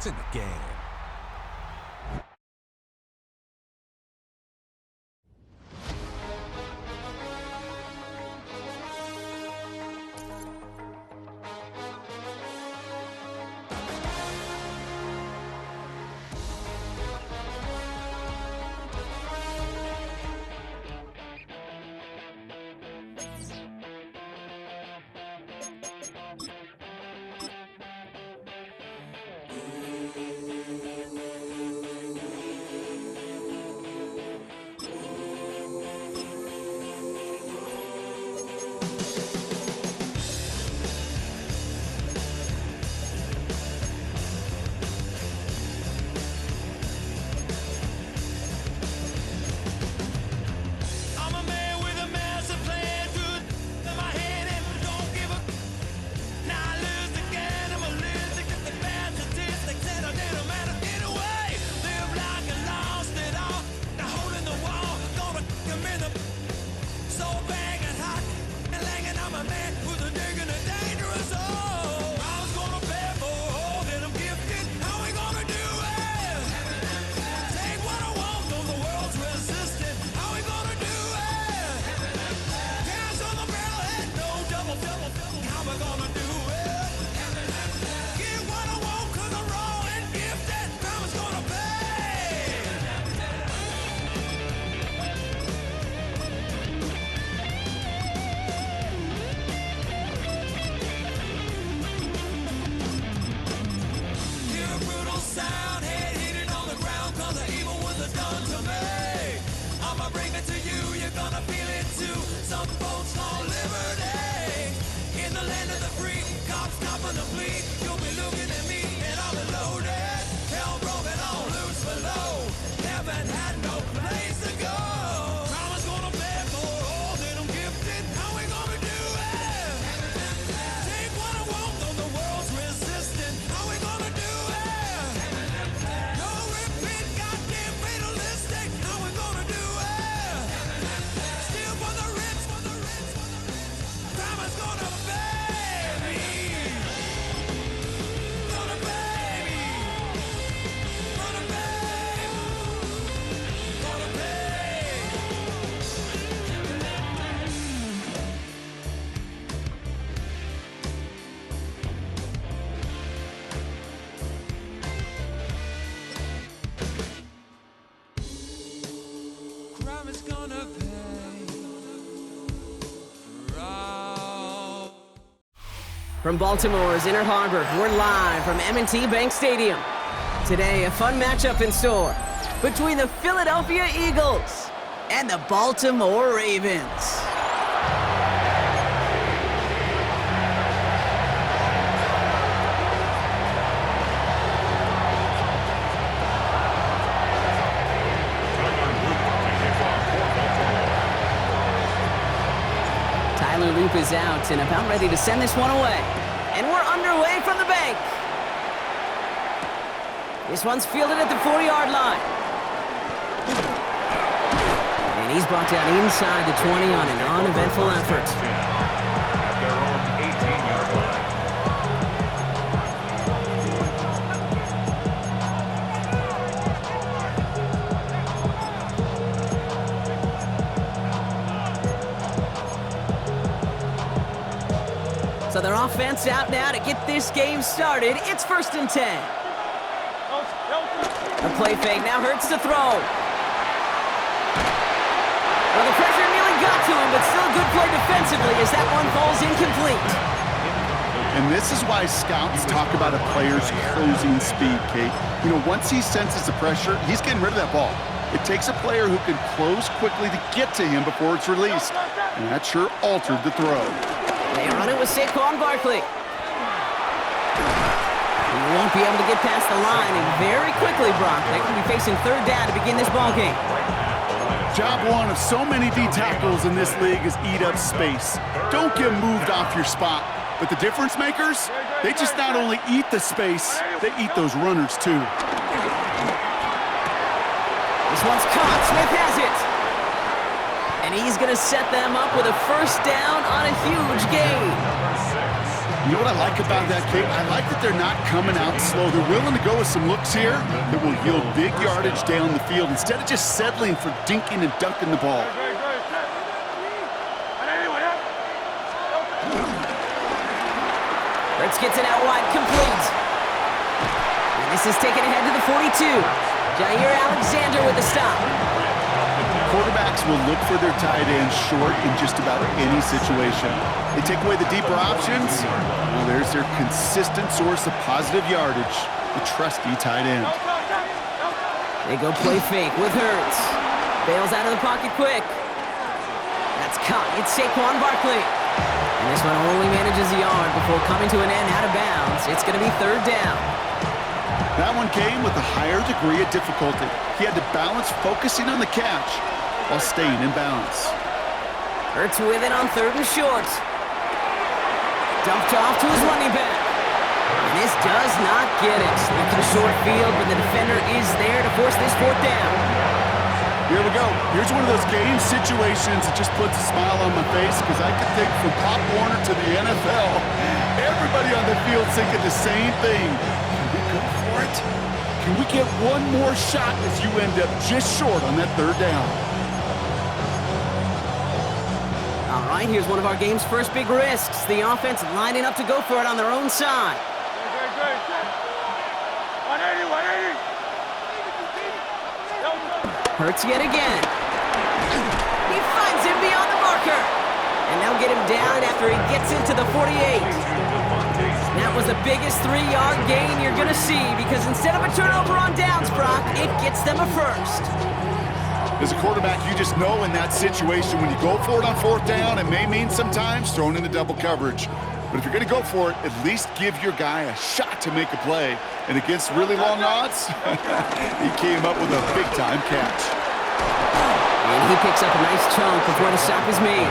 It's in the game. From Baltimore's Inner Harbor, we're live from M&T Bank Stadium. Today, a fun matchup in store between the Philadelphia Eagles and the Baltimore Ravens. Tyler Loop is out and about ready to send this one away. And we're underway from the bank. This one's fielded at the 40-yard line. And he's brought down inside the 20 on an uneventful effort. At their own 18-yard line. So their offense out now to get this game started. It's 1st and 10. A play fake now hurts to throw. Well, the pressure nearly got to him, but still a good play defensively as that one falls incomplete. And this is why scouts talk about a player's closing speed, Kate. You know, once he senses the pressure, he's getting rid of that ball. It takes a player who can close quickly to get to him before it's released. And that sure altered the throw. They run it with Saquon Barkley. He won't be able to get past the line, and very quickly, Brock, they could be facing 3rd down to begin this ballgame. Job one of so many D tackles in this league is eat up space. Don't get moved off your spot. But the difference makers, they just not only eat the space, they eat those runners too. This one's caught. Smith has it. And he's going to set them up with a 1st down on a huge gain. You know what I like about that, Kate? I like that they're not coming out slow. They're willing to go with some looks here that will yield big yardage down the field instead of just settling for dinking and dunking the ball. Hurts gets it out wide, complete. And this is taken ahead to the 42. Jair Alexander with the stop. Quarterbacks will look for their tight end short in just about any situation. They take away the deeper options. Well, there's their consistent source of positive yardage, the trusty tight end. They go play fake with Hurts. Bails out of the pocket quick. That's caught. It's Saquon Barkley. And this one only manages a yard before coming to an end out of bounds. It's going to be third down. That one came with a higher degree of difficulty. He had to balance focusing on the catch while staying in bounds. Hurts with it on third and short. Dumped off to his running back. And this does not get it. Looking short field, but the defender is there to force this fourth down. Here we go. Here's one of those game situations that just puts a smile on my face because I could think from Pop Warner to the NFL, everybody on the field thinking the same thing. Can we go for it? Can we get one more shot as you end up just short on that third down? All right, here's one of our game's first big risks. The offense lining up to go for it on their own side. Hurts yet again. He finds him beyond the marker. And they'll get him down after he gets into the 48. That was the biggest 3-yard gain you're going to see because instead of a turnover on downs, Brock, it gets them a first. As a quarterback, you just know in that situation when you go for it on fourth down, it may mean sometimes throwing into double coverage. But if you're going to go for it, at least give your guy a shot to make a play. And against really long odds, he came up with a big-time catch. And he picks up a nice chunk before the stop is made.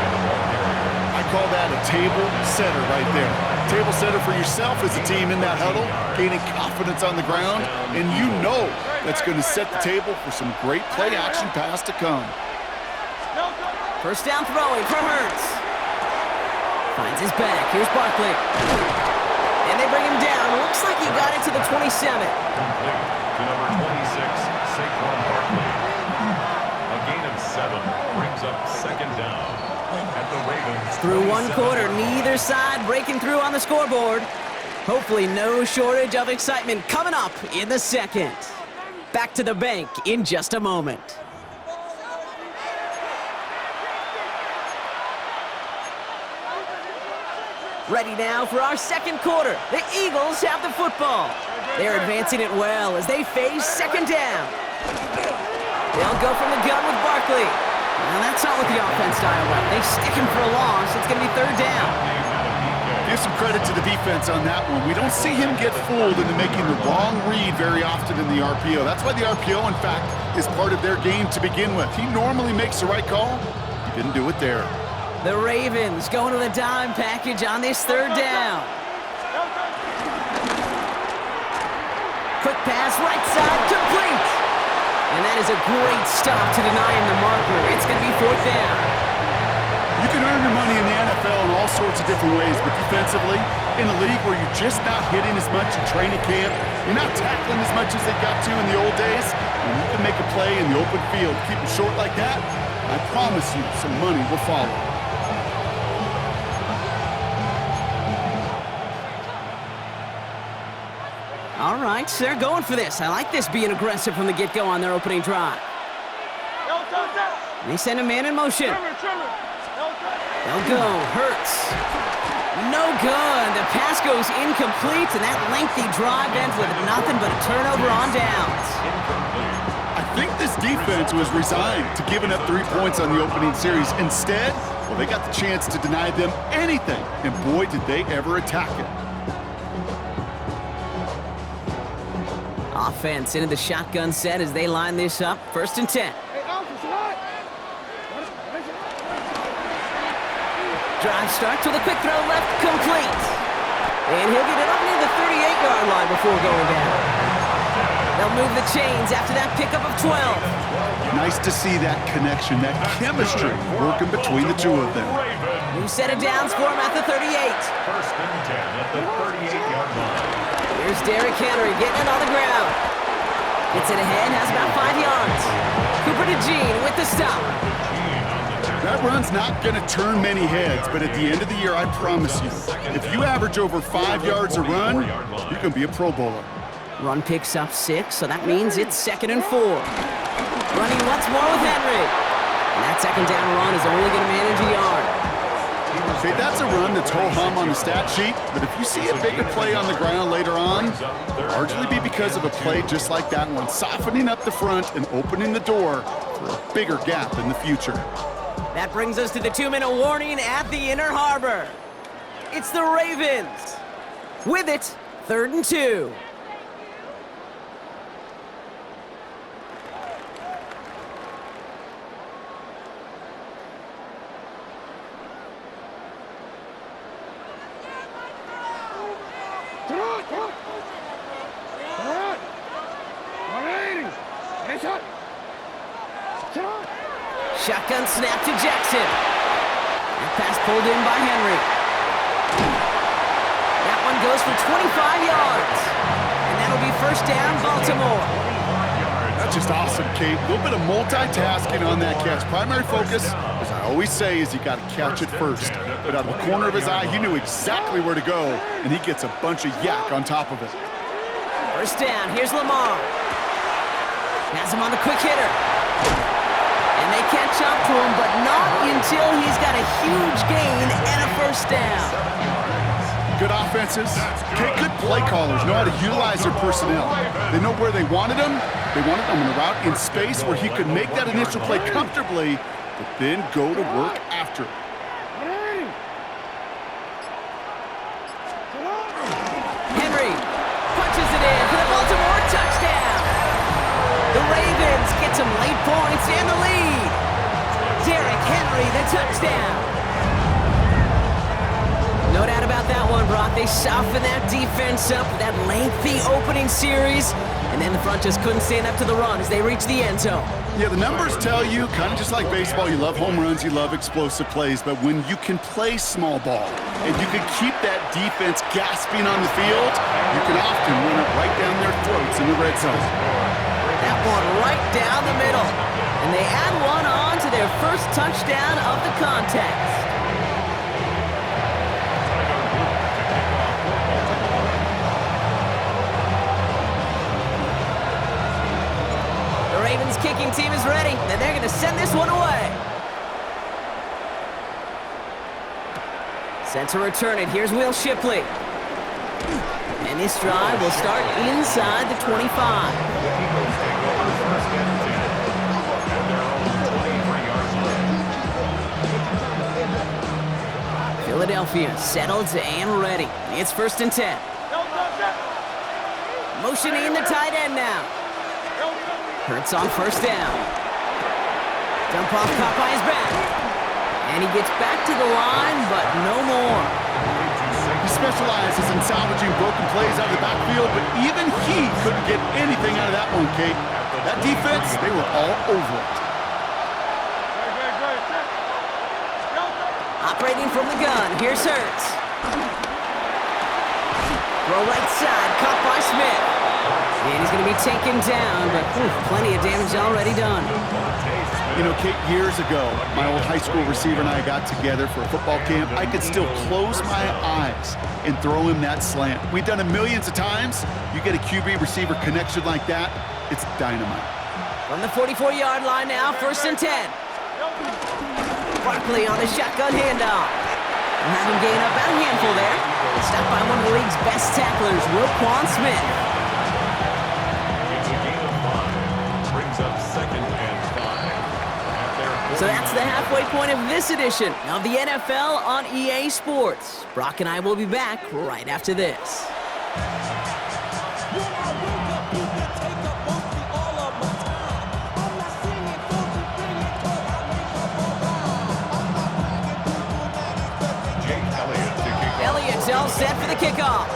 I call that a table setter right there. Table setter for yourself as a team in that huddle, gaining confidence on the ground, and you know that's going to set the table for some great play-action pass to come. First down throwing for Hurts. Finds his back. Here's Barkley. And they bring him down. Looks like he got it to the 27. Complete to number 26, Saquon Barkley. A gain of 7 brings up second down at the Ravens. Through one quarter, neither side breaking through on the scoreboard. Hopefully no shortage of excitement coming up in the second. Back to the bank in just a moment. Ready now for our second quarter. The Eagles have the football. They're advancing it well as they face second down. They'll go from the gun with Barkley. And that's not what the offense dialed up. They stick him for a loss. It's going to be third down. Give some credit to the defense on that one. We don't see him get fooled into making the wrong read very often in the RPO. That's why the RPO, in fact, is part of their game to begin with. He normally makes the right call. He didn't do it there. The Ravens going to the dime package on this third down. Quick pass, right side, complete. And that is a great stop to deny him the marker. It's going to be fourth down. You can earn your money in the NFL in all sorts of different ways, but defensively, in a league where you're just not hitting as much in training camp, you're not tackling as much as they got to in the old days, and you can make a play in the open field, keep it short like that, I promise you some money will follow. All right, they're going for this. I like this being aggressive from the get-go on their opening drive. They send a man in motion. They'll go. Hurts. No good. The pass goes incomplete, and that lengthy drive ends with nothing but a turnover on downs. I think this defense was resigned to giving up 3 points on the opening series. Instead, well, they got the chance to deny them anything, and boy, did they ever attack it. Offense into the shotgun set as they line this up. First and 10. Drive starts with a quick throw left, complete. And he'll get it up near the 38-yard line before going down. They'll move the chains after that pickup of 12. Nice to see that connection, that chemistry working between the two of them. who set it downs for him at the 38. First and 10 at the 38-yard line. Here's Derrick Henry getting it on the ground. Gets it ahead, has about 5 yards. Cooper DeJean with the stop. That run's not going to turn many heads, but at the end of the year, I promise you, if you average over 5 yards a run, you're going to be a Pro Bowler. Run picks up 6, so that means it's 2nd and 4. Running once more with Henry. And that second down run is only going to manage a yard. Okay, that's a run that's ho-hum on the stat sheet, but if you see a bigger play on the ground later on, largely be because of a play just like that one, softening up the front and opening the door for a bigger gap in the future. That brings us to the 2-minute warning at the Inner Harbor. It's the Ravens. With it, 3rd and 2. Shotgun snap to Jackson. That pass pulled in by Henry. That one goes for 25 yards. And that'll be first down, Baltimore. That's just awesome, Kate. A little bit of multitasking on that catch. Primary focus, as I always say, is you got to catch it first. But out of the corner of his eye, he knew exactly where to go, and he gets a bunch of yak on top of it. First down, here's Lamar. Has him on the quick hitter. And they catch up to him, but not until he's got a huge gain and a first down. Good offenses, good play callers know how to utilize their personnel. They know where they wanted him. They wanted him in a route in space where he could make that initial play comfortably, but then go to work after it. Henry punches it in for the Baltimore touchdown. The Ravens get some late points and the lead. Derrick Henry, the touchdown. No doubt about that one, Brock. They softened that defense up with that lengthy opening series, and then the front just couldn't stand up to the run as they reached the end zone. Yeah, the numbers tell you, kind of just like baseball, you love home runs, you love explosive plays, but when you can play small ball and you can keep that defense gasping on the field, you can often run it right down their throats in the red zone. That one right down the middle. And they add one on to their first touchdown of the contest. The Ravens kicking team is ready, and they're going to send this one away. Set to return it. Here's Will Shipley. And this drive will start inside the 25. Philadelphia settled and ready. It's 1st and 10. Motioning the tight end now. Hurts on first down. Dump off caught by his back. And he gets back to the line, but no more. He specializes in salvaging broken plays out of the backfield, but even he couldn't get anything out of that one, Kate. That defense, they were all over it. Operating from the gun, here's Hurts. Throw right side, caught by Smith. And he's going to be taken down, but plenty of damage already done. You know, Kate, years ago, my old high school receiver and I got together for a football camp. I could still close my eyes and throw him that slant. We've done it millions of times. You get a QB receiver connection like that, it's dynamite. From the 44-yard line now, 1st and 10. Barkley on the shotgun handoff. And have him gain about a handful there. Stopped by one of the league's best tacklers, Roquan Smith. It's a gain of 5. Brings up 2nd and 5. So that's the halfway point of this edition of the NFL on EA Sports. Brock and I will be back right after this. Elliott's all set for the kickoff.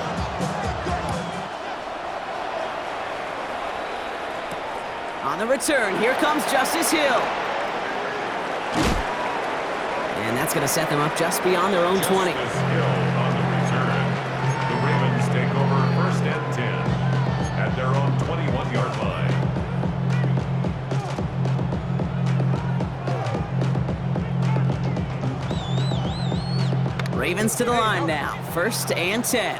On the return, here comes Justice Hill. And that's going to set them up just beyond their own 20. Just a skill on the return. The Ravens take over 1st and 10 at their own 21-yard line. Ravens to the line now. 1st and 10.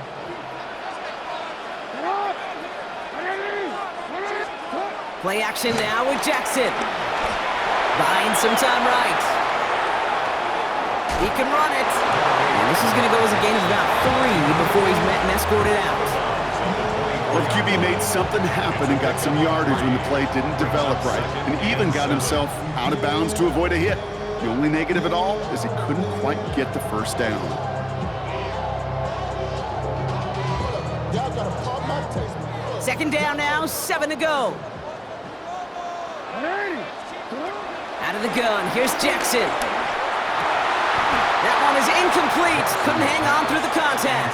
Play action now with Jackson. Buying some time right. He can run it. And this is going to go as a gain of about 3 before he's met and escorted out. Well, the QB made something happen and got some yardage when the play didn't develop right, and even got himself out of bounds to avoid a hit. The only negative at all is he couldn't quite get the 1st down. Second down now, 7 to go. Out of the gun, here's Jackson. That one is incomplete. Couldn't hang on through the contact.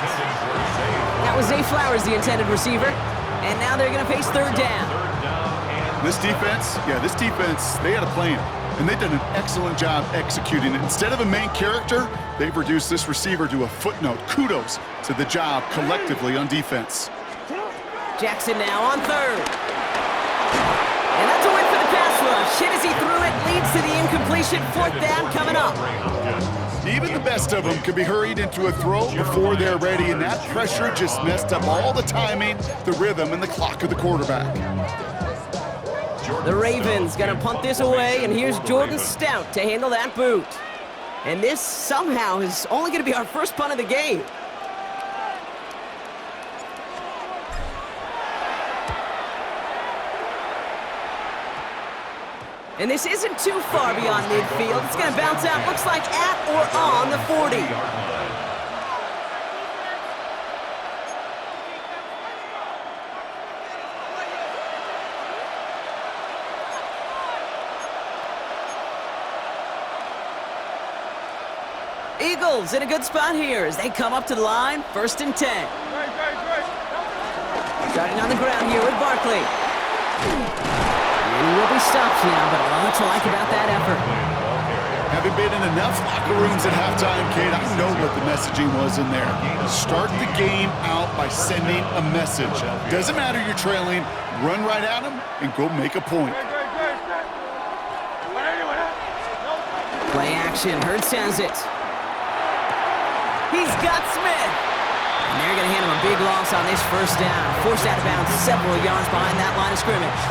That was Zay Flowers, the intended receiver. And now they're going to face 3rd down. This defense, they had a plan. And they've done an excellent job executing it. Instead of a main character, they've reduced this receiver to a footnote. Kudos to the job collectively on defense. Jackson now on 3rd. And that's a win for the pass rush. Hit as he threw it, leads to the incompletion. 4th down coming up. Even the best of them can be hurried into a throw before they're ready, and that pressure just messed up all the timing, the rhythm, and the clock of the quarterback. The Ravens gonna punt this away, and here's Jordan Stout to handle that boot. And this somehow is only gonna be our first punt of the game. And this isn't too far beyond midfield. It's gonna bounce out, looks like at or on the 40. Eagles in a good spot here as they come up to the line, 1st and 10. Starting on the ground here with Barkley. And he will be stopped now, but a lot to like about that effort. Having been in enough locker rooms at halftime, Kate, I know what the messaging was in there. Start the game out by sending a message. Doesn't matter you're trailing, run right at them and go make a point. Play action, Hurts has it. He's got Smith. And they're going to hand him a big loss on this 1st down. Forced out of bounds several yards behind that line of scrimmage.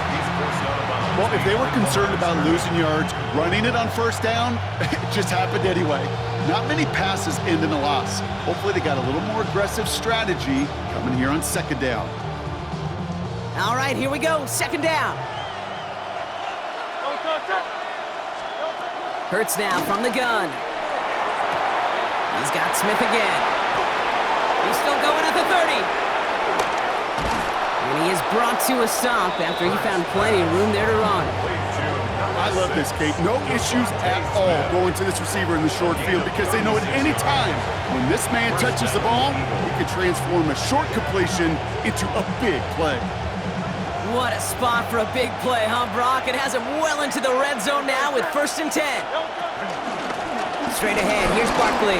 Well, if they were concerned about losing yards, running it on 1st down, it just happened anyway. Not many passes end in a loss. Hopefully they got a little more aggressive strategy coming here on 2nd down. All right, here we go, 2nd down. Hurts now from the gun. He's got Smith again. He's still going at the 30. And he is brought to a stop after he found plenty of room there to run. I love this, Kate. No issues at all going to this receiver in the short field because they know at any time when this man touches the ball, he can transform a short completion into a big play. What a spot for a big play, huh, Brock? It has him well into the red zone now with 1st and 10. Straight ahead, here's Barkley.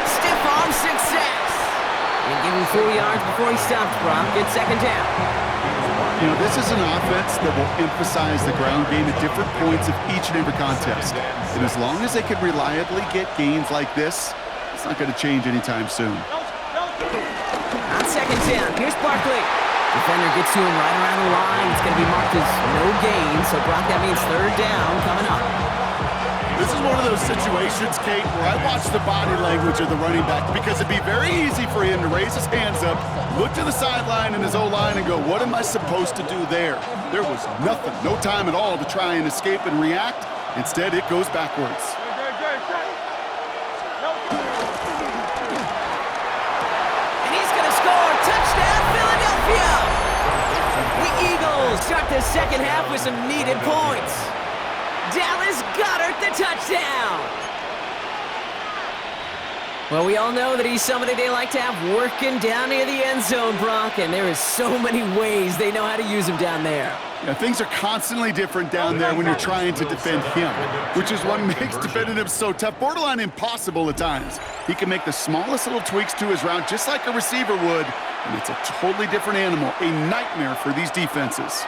Stiff arm success. And give him 4 yards before he stops, Brock. Good 2nd down. You know, this is an offense that will emphasize the ground game at different points of each and every contest. And as long as they can reliably get gains like this, it's not going to change anytime soon. On 2nd down, here's Barkley. Defender gets to him right around the line. It's going to be marked as no gain, so Brock, that means 3rd down coming up. This is one of those situations, Kate, where I watch the body language of the running back because it'd be very easy for him to raise his hands up, look to the sideline and his O-line and go, what am I supposed to do there? There was nothing, no time at all to try and escape and react. Instead, it goes backwards. And he's going to score. Touchdown, Philadelphia! The Eagles start the 2nd half with some needed points. Dallas Goedert, the touchdown! Well, we all know that he's somebody they like to have working down near the end zone, Brock, and there is so many ways they know how to use him down there. Yeah, things are constantly different down there when you're trying to defend him, which is what makes defending him so tough, borderline impossible at times. He can make the smallest little tweaks to his route just like a receiver would, and it's a totally different animal, a nightmare for these defenses.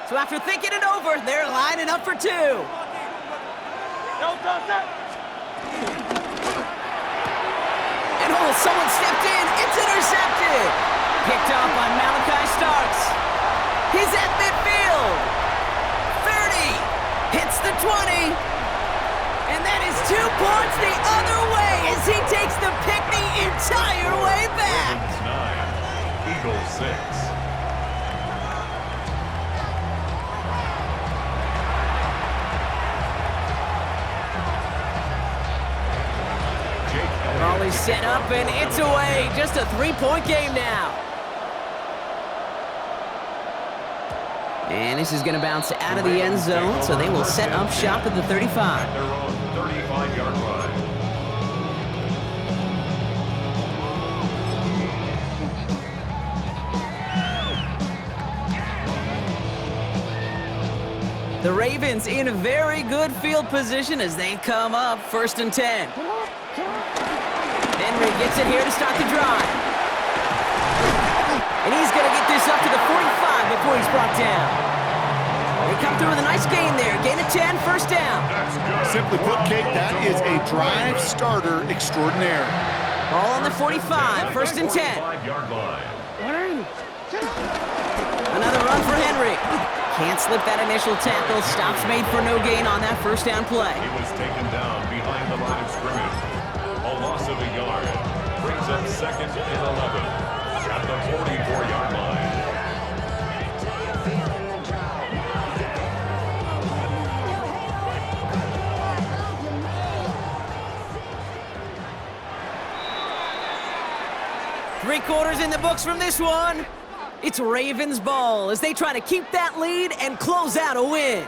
So after thinking it over, they're lining up for two. And someone stepped in. It's intercepted. Picked off by Malachi Starks. He's at midfield. 30. Hits the 20. And that is 2 points the other way as he takes the pick the entire way back. Ravens 9, Eagles 6. Ball is set up and it's away. Just a 3-point game now. And this is going to bounce out of the end zone, so they will set up shop at the 35. At their own 35-yard line. The Ravens in very good field position as they come up 1st and 10. Henry gets it here to start the drive. And he's going to get this up to the 45 before he's brought down. They come through with a nice gain there. Gain of 10, 1st down. Simply put, Kate, that is a drive starter extraordinaire. Ball on the 45, 1st and 10. 45-yard line. Another run for Henry. Can't slip that initial tackle. Stops made for no gain on that 1st down play. He was taken down behind the line of scrimmage. A loss of a yard. Brings up 2nd and 11 at the 44-yard line. Three quarters in the books from this one. It's Ravens ball as they try to keep that lead and close out a win.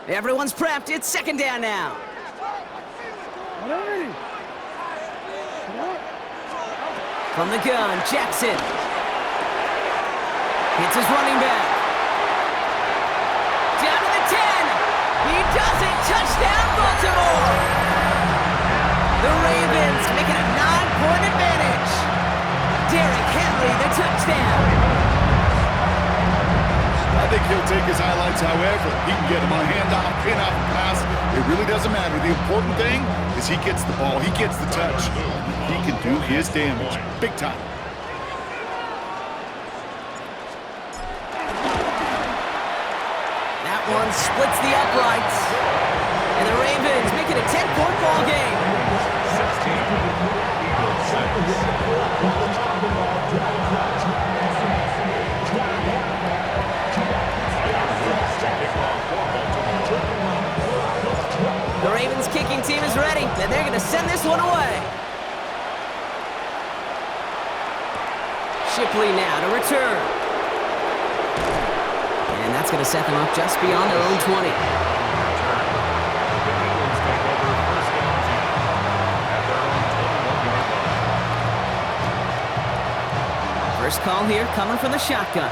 Everyone's prepped. It's 2nd down now. From the gun, Jackson. Hits his running back. Down to the 10. He does it. Touchdown, Baltimore. The Ravens making a 9-point advantage. Derrick Henry, the touchdown. I think he'll take his highlights however. He can get him on a handoff, pin off, pass. It really doesn't matter. The important thing is he gets the ball. He gets the touch. He can do his damage. Big time. That one splits the uprights. And the Ravens make it a 10-point ball game. 16, Eagles 6. The Ravens kicking team is ready, and they're going to send this one away. Shipley now to return. And that's going to set them up just beyond their own 20. First call here coming from the shotgun.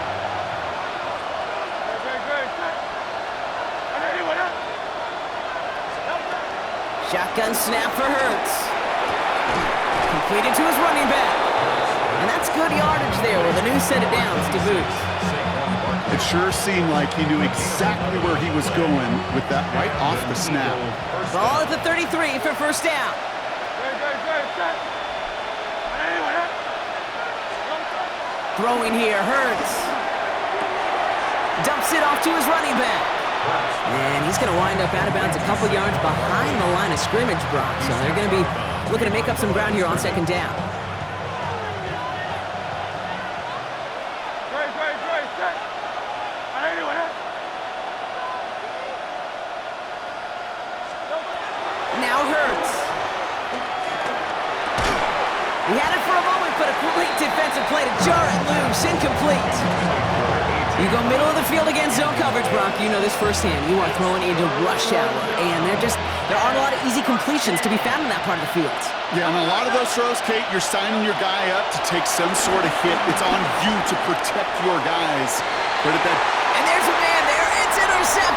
Shotgun snap for Hurts. Completed to his running back. And that's good yardage there with a new set of downs to boot. It sure seemed like he knew exactly where he was going with that right off the snap. Ball at the 33 for 1st down. Throwing here, Hurts. Dumps it off to his running back. And he's going to wind up out of bounds a couple yards behind the line of scrimmage, Brock. So they're going to be looking to make up some ground here on 2nd down. He had it for a moment, but a great defensive play to jar it loose. Incomplete. You go middle of the field against zone coverage, Brock. You know this firsthand. You are throwing into rush hour, and there aren't a lot of easy completions to be found in that part of the field. Yeah, on a lot of those throws, Kate, you're signing your guy up to take some sort of hit. It's on you to protect your guys. Credit that. And there's a man there. It's intercepted.